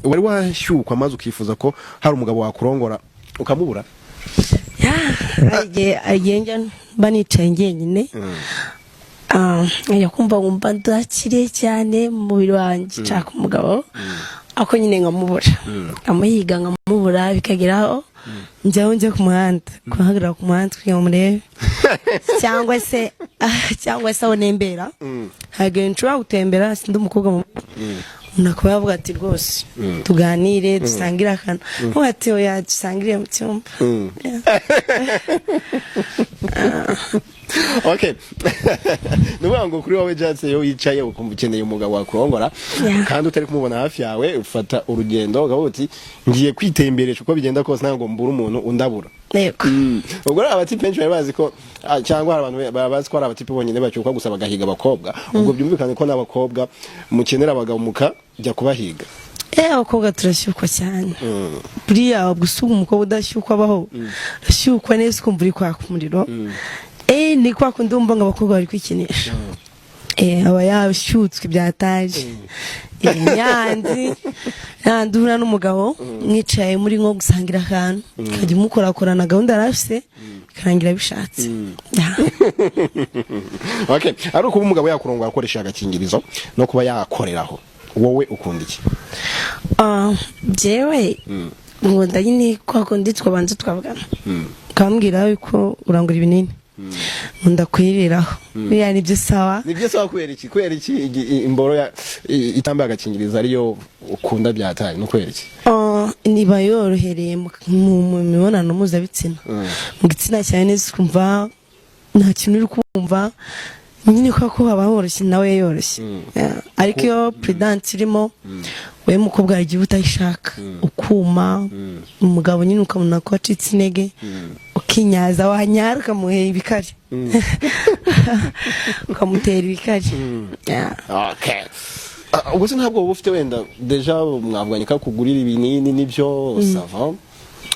wari washyukwa maze ukifuza ko hari umugabo wakurongora ukamubura? Agenja banicaye ngenyine yakumva ngumva ndakire cyane mu mubiri wanjye nshaka umugabo ako nyine nkamubura amuhiga nkamubura bikageraho njya ku muhanda kuhagarara ku muhanda kugira ngo murebe cyangwa se aho nembera hagenda nshobora gutembera sindi umukobwa unakuba yavuga ati rwose tuganire dusangire akantu ati oya dusangire mu cyumba. Okay. Nuvuga ngo kuri wowe Jatse yo yicaye ukumva ukeneye umugabo wakurongora kandi utari kumubona hafi yawe ufata urugendo ugavuga uti ngiye kwitemberesha uko bigenda kose ntabwo mbura umuntu undabura. Yego. Ubwo ari abatipe benshi bazi ko cyangwa hari abantu bazi ko ari abatipe bonyine bacyuka gusa bagahiga abakobwa ubwo byumvikane ko n'abakobwa mukenera abagabo mukajya kubahiga. Abakobwa turashyukwa cyane buriya gusuga umukobwa udashyukwa abaho ashyukwa neza ukumva uri kwaka umuriro ni kwa kundi wumva ngo abakobwa bari kwikinisha aba yashyutswe byataje yandura n'umugabo mwicaye muri nko gusangira akantu kajya mukorakorana gahunda yarafise bikarangira bishatse. Okay, ari uko umugabo yakurongora akoresha agakingirizo no kuba yakoreraho wowe ukunda iki? Jewe ngunda nyine kwa kundi twabanze twavugana kambwira yuko urangura ibinini nkunda kwiriraho biriya nibyo sawa kubera iki imboro ya itambaye agakingirizo ariyo ukunda byataye no kwera iki? Niba yorohereye mu mibonano mpuzabitsina mu gitsina cyane neza ukumva nta kintu uri kumva nyine ko haba horoshye nawe yoroshye ariko iyo prudence irimo we mukobwa yagiye utayishaka ukuma umugabo nyine ukabona ko acitse intege ukinyaza wanyara ukamuhera ibikari ukamutera ibikari. Okay. Ubwo se ntabwo ufite wenda deja mwavuganye ko kugurira ibinini nibyo sava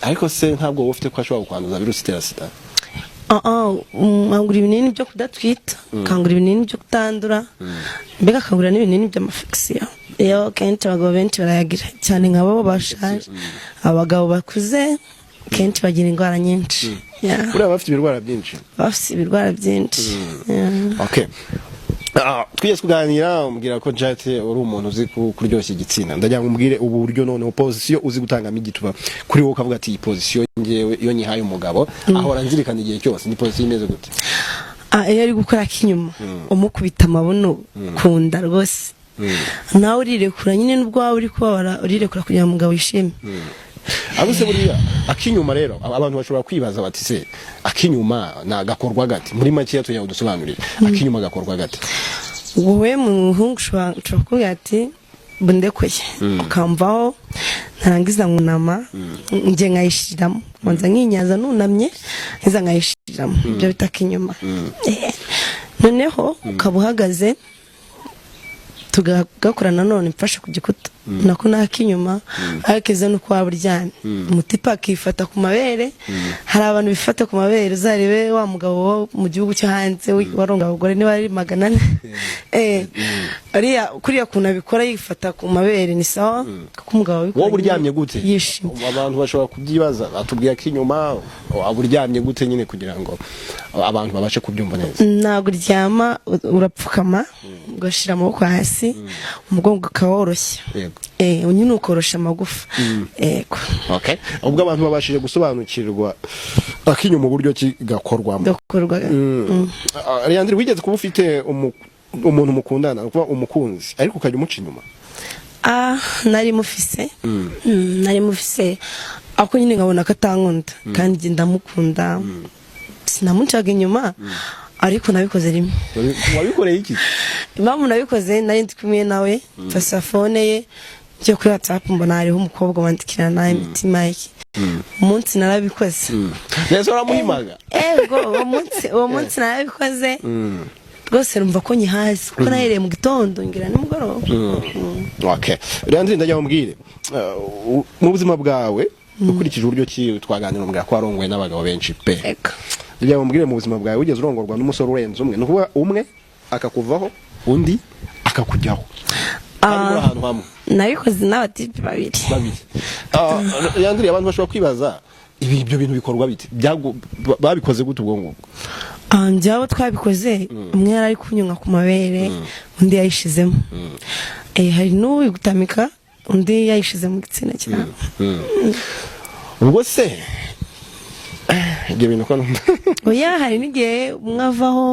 ariko se ntabwo ufite ko ashobora kwanduza virusi itera sida? Nkangura ibinini byo kudatwita kangura ibinini byo kutandura mbega kangura n'ibinini by'amafekisiyo. Iyo kenshi abagabo benshi barayagira cyane nk'abo bashaje abagabo bakuze kenshi bagira indwara nyinshi. Uriya bafite ibirwara byinshi? Bafite ibirwara byinshi. Okay. Twiyese kuganira umbwira ko Jatse uri umuntu uzi kuryoshya igitsina ndagira ngo umbwire ubu buryo noneho position uzi gutangamo igituba kuri wowe ukavuga ati iyi position ngewe iyo nyihaye umugabo ahora nzirikana igihe cyose ni position imeze gute? Iyo ari gukora kinyuma umukubita amabuno kunda rwose nawe urirekura nyine nubwo waba uri kubabara urirekura kugira ngo umugabo yishime. Abuse buriya akinyuma rero abantu bashobora kwibaza bati se akinyuma nagakorwa gati muri make yatuye udusobanurire akinyuma gakorwa gati? Wowe muhungu ushobora kuvuga ati bundekoye ukamvaho ntarangiza nkunama nje nkayishiramo manza nkinyaza nunamye nza nkayishiramo ibyo bita akinyuma. Noneho ukaba uhagaze tugakorana none mfashe ku gikuta nako nakinyuma akeze nuko waburyane umutipa akifata ku mabere. Hari abantu bifata ku mabere uzarebe wa mugabo mu gihugu cyo hanze waronga abagore niba ari 400 ariya kuriya kuna bikora yifata ku mabere ni sawa kuko umugabo bikora. Wowe uryamye gute? Abantu bashobora kubyibaza atubwiye akinyuma aburyamye gute nyine kugira ngo abantu babashe kubyumva neza? Ntabwo uryama urapfukama ugashira amaboko hasi umugongo ukaworoshya unyine ukorosha amagufa. Okay. Ubwo abantu babashije gusobanukirwa akinyuma uburyo kigakorwamo gakorwa. Leandre wigeze kuba ufite umuntu mukundana kuba umukunzi ariko ukajya umuca inyuma? Nari mufise ako nyine nkabona ko atankunda kandi ndamukunda sinamucaga inyuma ariko nabikoze rimwe. Wabikoreye iki? Impamvu nabikoze nari ndi kumwe nawe mfasha phone ye cyo kuri WhatsApp mbona hariho umukobwa wandikira nawe imitima yake umunsi narabikoze. Neza uramuhimaga? Uwo munsi narabikoze rwose rumva ko nyihazi kuko nahereye mu gitondo ngira nimugoroba. Okay. Leandre ndajya umbwire mu buzima bwawe ukurikije uburyo ki twaganira umbwira ko warongoye n'abagabo benshi pe. Ndajya umbwire mu buzima bwawe ugeze urongorwa n'umusore urenze umwe nukuba umwe akakuvaho undi akakujyaho? ari ahantu hamwe nabikoze n'abatipe babiri yandiriye abantu bashobora kwibaza ibyo bintu bikorwa bite babikoze gute ubwo ngubwo njyaho twabikoze umwe yari ari kunyunga ku mabere undi yayishizemo hari n'uwi gutamika undi yayishize mu gitsina cyane ubwo se ibyo bintu ko oya hari n'igihe umwe avaho